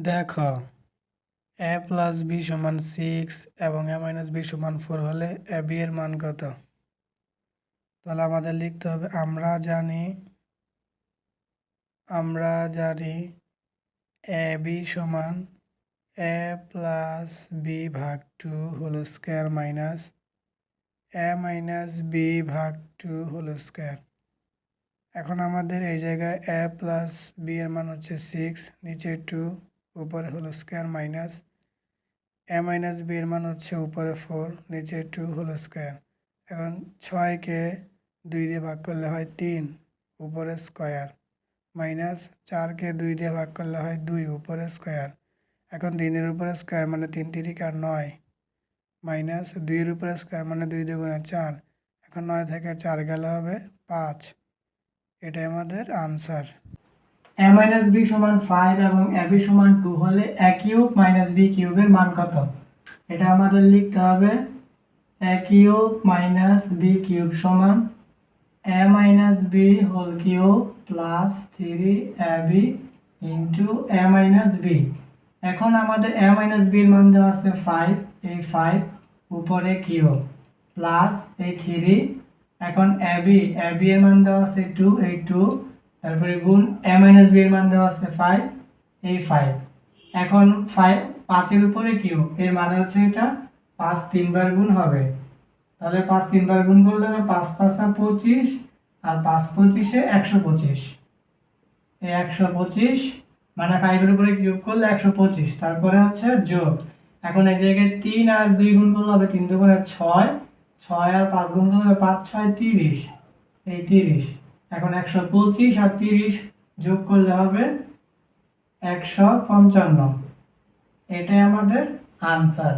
দেখো a plus B সমান 6 এবং a মাইনাস বি সমান 4 হলে a b এর মান কত? তাহলে আমাদের লিখতে হবে আমরা জানি a b সমান a প্লাস বি ভাগ 2 whole square minus a minus b ভাগ 2 হোল স্কয়ার। এখন আমাদের এই জায়গায় a প্লাস বি এর মান হচ্ছে 6, নিচে 2, উপরে whole square minus a minus b এর মান হচ্ছে উপরে 4, নিচে 2 হোল স্কয়ার। এখন 6কে 2 দিয়ে ভাগ করলে হয় 3, উপরে স্কয়ার, মাইনাস 4কে 2 দিয়ে ভাগ করলে হয় 2, উপরে স্কয়ার। এখন 3-এর উপরে স্কয়ার মানে 3 3 9, মাইনাস 2-এর উপরে স্কয়ার মানে 2 2 গুণে 4। এখন 9 থেকে 4 গেলে হবে 5। এটাই আমাদের আনসার। a মাইনাস বি সমান 5 এবং a b সমান 2 হলে a কিউব মাইনাস b কিউবের মান কত? এটা আমাদের লিখতে হবে a cube minus b cube সমান a minus b whole cube plus 3ab into a minus b। এখন আমাদের a মাইনাস b এর মান দেওয়া আছে 5, এই 5 উপরে কিউব প্লাস এই 3। এখন ab এর মান দেওয়া আছে 2, এই 2, তারপরে গুণ a মাইনাস b এর মান দেওয়া আছে 5, এই 5। এখন 5 এর উপরে কিউব, এর মানে হচ্ছে এটা 5 3 বার গুণ হবে। তাহলে 5 3 বার গুণ করলে হবে 5 5 25 আর 5 25 এ 125। এই 125 মানে 5 এর উপরে কিউব করলে 125, তারপরে হচ্ছে যোগ। এখন এই জায়গায় 3 আর 2 গুণ করলে হবে 3 2 গুণে 6, 6 আর 5 গুণ করলে হবে 5 6 30, এই 30। এখন 125 আর 30 যোগ করলে হবে 155। এটাই আমাদের আনসার।